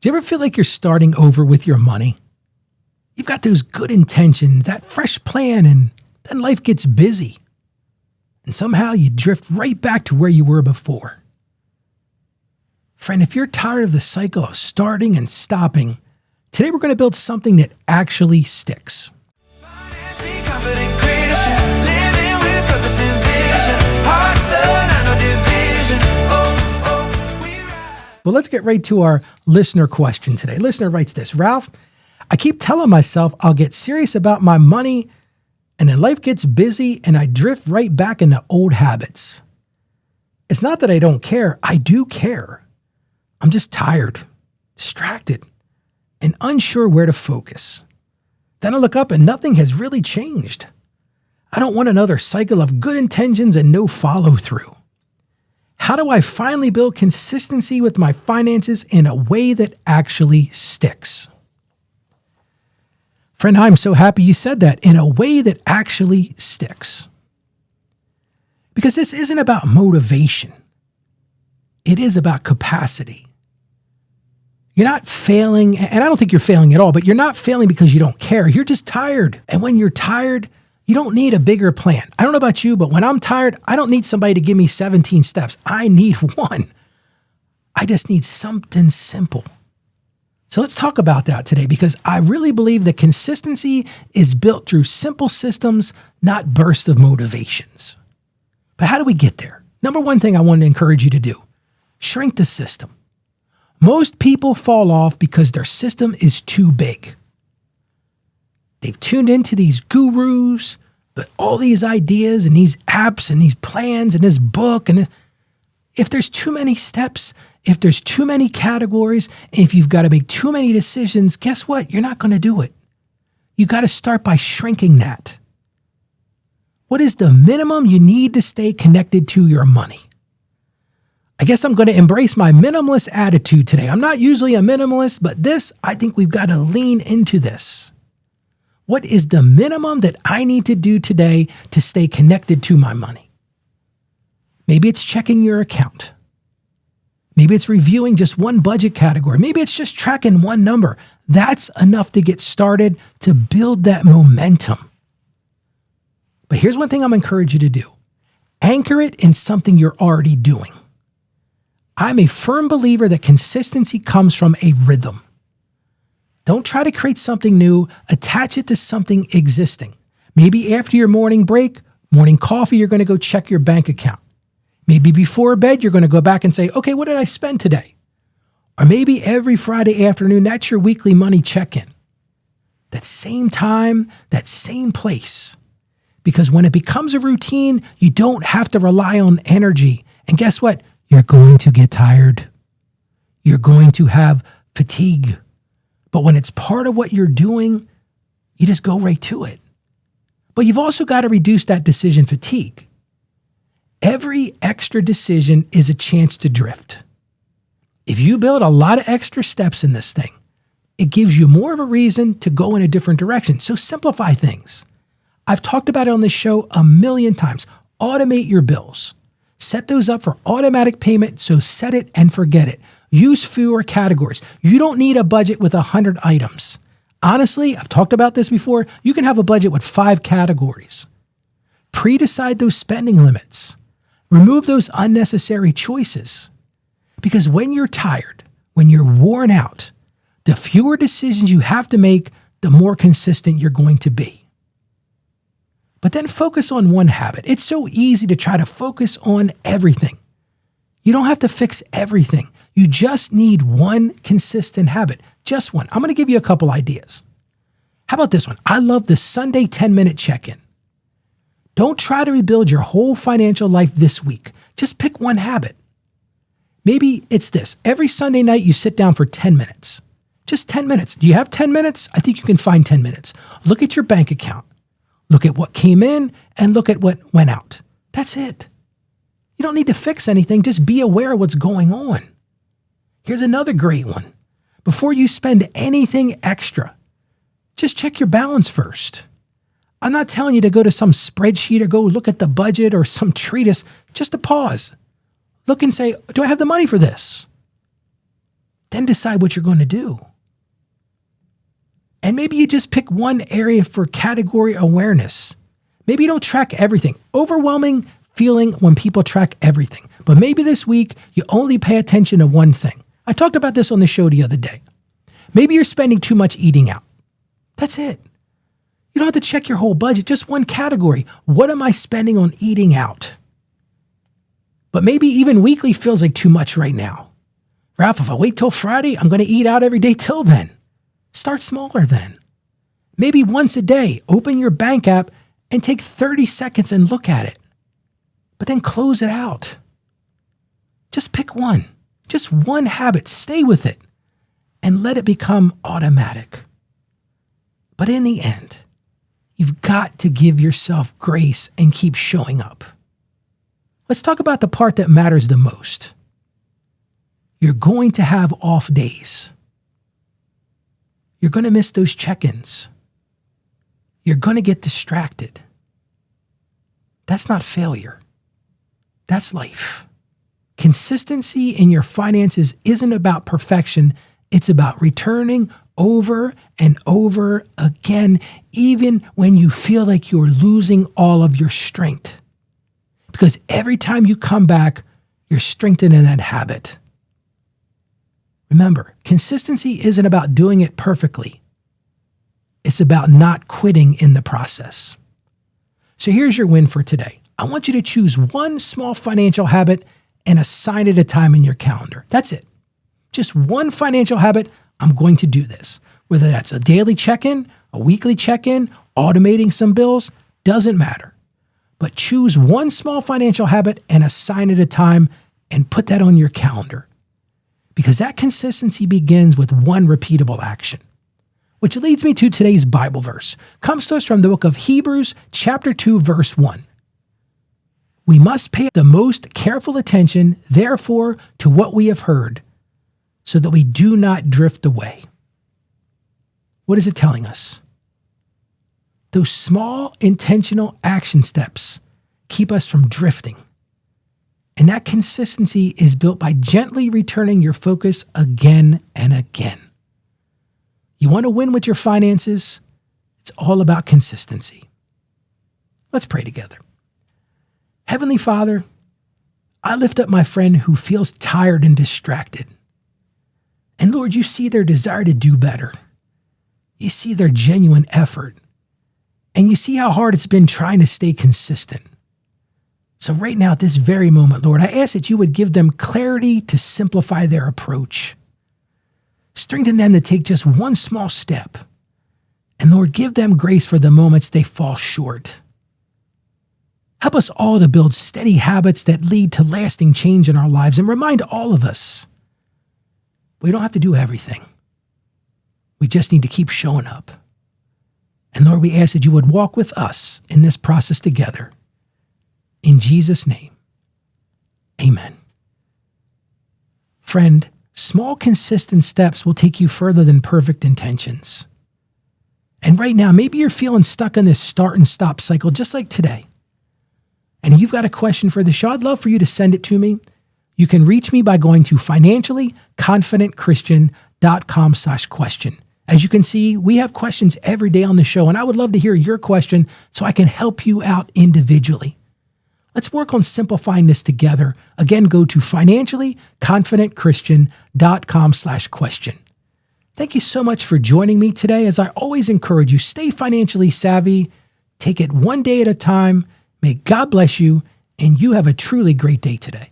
Do you ever feel like you're starting over with your money? You've got those good intentions, that fresh plan, and then life gets busy. And somehow you drift right back to where you were before. Friend, if you're tired of the cycle of starting and stopping, today we're going to build something that actually sticks. Well, let's get right to our listener question today. Listener writes this: Ralph, I keep telling myself I'll get serious about my money, and then life gets busy and I drift right back into old habits. It's not that I don't care. I do care. I'm just tired, distracted, and unsure where to focus. Then I look up and nothing has really changed. I don't want another cycle of good intentions and no follow through. How do I finally build consistency with my finances in a way that actually sticks? Friend, I'm so happy you said that, in a way that actually sticks. Because this isn't about motivation. It is about capacity. You're not failing, and I don't think you're failing at all, but you're not failing because you don't care. You're just tired. And when you're tired, you don't need a bigger plan. I don't know about you, but when I'm tired, I don't need somebody to give me 17 steps. I need one. I just need something simple. So let's talk about that today, because I really believe that consistency is built through simple systems, not bursts of motivations. But how do we get there? Number one thing I want to encourage you to do: shrink the system. Most people fall off because their system is too big. They've tuned into these gurus, but all these ideas and these apps and these plans and this book. And if there's too many steps, if there's too many categories, if you've got to make too many decisions, guess what? You're not going to do it. You got to start by shrinking that. What is the minimum you need to stay connected to your money? I guess I'm going to embrace my minimalist attitude today. I'm not usually a minimalist, but I think we've got to lean into this. What is the minimum that I need to do today to stay connected to my money? Maybe it's checking your account. Maybe it's reviewing just one budget category. Maybe it's just tracking one number. That's enough to get started, to build that momentum. But here's one thing I'm encouraging you to do. Anchor it in something you're already doing. I'm a firm believer that consistency comes from a rhythm. Don't try to create something new. Attach it to something existing. Maybe after your morning break, morning coffee, you're going to go check your bank account. Maybe before bed, you're going to go back and say, okay, what did I spend today? Or maybe every Friday afternoon, that's your weekly money check-in. That same time, that same place. Because when it becomes a routine, you don't have to rely on energy. And guess what? You're going to get tired. You're going to have fatigue. But when it's part of what you're doing, you just go right to it. But you've also got to reduce that decision fatigue. Every extra decision is a chance to drift. If you build a lot of extra steps in this thing, it gives you more of a reason to go in a different direction. So simplify things. I've talked about it on this show a million times. Automate your bills. Set those up for automatic payment, so set it and forget it. Use fewer categories. You don't need a budget with 100 items. Honestly, I've talked about this before. You can have a budget with 5 categories. Pre-decide those spending limits. Remove those unnecessary choices. Because when you're tired, when you're worn out, the fewer decisions you have to make, the more consistent you're going to be. But then focus on one habit. It's so easy to try to focus on everything. You don't have to fix everything. You just need one consistent habit. Just one. I'm going to give you a couple ideas. How about this one? I love the Sunday 10-minute check-in. Don't try to rebuild your whole financial life this week. Just pick one habit. Maybe it's this. Every Sunday night you sit down for 10 minutes. Just 10 minutes. Do you have 10 minutes? I think you can find 10 minutes. Look at your bank account. Look at what came in and look at what went out. That's it. You don't need to fix anything. Just be aware of what's going on. Here's another great one. Before you spend anything extra, just check your balance first. I'm not telling you to go to some spreadsheet or go look at the budget or some treatise. Just to pause. Look and say, do I have the money for this? Then decide what you're going to do. And maybe you just pick one area for category awareness. Maybe you don't track everything. Overwhelming feeling when people track everything. But maybe this week you only pay attention to one thing. I talked about this on the show the other day. Maybe you're spending too much eating out. That's it. You don't have to check your whole budget, just one category. What am I spending on eating out? But maybe even weekly feels like too much right now. Ralph, if I wait till Friday, I'm going to eat out every day till then. Start smaller then. Maybe once a day, open your bank app and take 30 seconds and look at it. But then close it out. Just pick one. Just one habit. Stay with it. And let it become automatic. But in the end, you've got to give yourself grace and keep showing up. Let's talk about the part that matters the most. You're going to have off days. You're going to miss those check-ins. You're going to get distracted. That's not failure. That's life. Consistency in your finances isn't about perfection. It's about returning over and over again, even when you feel like you're losing all of your strength. Because every time you come back, you're strengthening that habit. Remember, consistency isn't about doing it perfectly. It's about not quitting in the process. So here's your win for today. I want you to choose one small financial habit and assign it a time in your calendar. That's it. Just one financial habit. I'm going to do this. Whether that's a daily check-in, a weekly check-in, automating some bills, doesn't matter. But choose one small financial habit and assign it a time and put that on your calendar. Because that consistency begins with one repeatable action. Which leads me to today's Bible verse. Comes to us from the book of Hebrews, chapter 2, verse 1. We must pay the most careful attention, therefore, to what we have heard, so that we do not drift away. What is it telling us? Those small, intentional action steps keep us from drifting. And that consistency is built by gently returning your focus again and again. You want to win with your finances? It's all about consistency. Let's pray together. Heavenly Father, I lift up my friend who feels tired and distracted. And Lord, you see their desire to do better. You see their genuine effort. And you see how hard it's been trying to stay consistent. So right now, at this very moment, Lord, I ask that you would give them clarity to simplify their approach. Strengthen them to take just one small step. And Lord, give them grace for the moments they fall short. Help us all to build steady habits that lead to lasting change in our lives, and remind all of us we don't have to do everything. We just need to keep showing up. And Lord, we ask that you would walk with us in this process together. In Jesus' name, amen. Friend, small, consistent steps will take you further than perfect intentions. And right now, maybe you're feeling stuck in this start and stop cycle, just like today. And you've got a question for the show, I'd love for you to send it to me. You can reach me by going to financiallyconfidentchristian.com/question. As you can see, we have questions every day on the show, and I would love to hear your question so I can help you out individually. Let's work on simplifying this together. Again, go to financiallyconfidentchristian.com/question. Thank you so much for joining me today. As I always encourage you, stay financially savvy, take it one day at a time. May God bless you, and you have a truly great day today.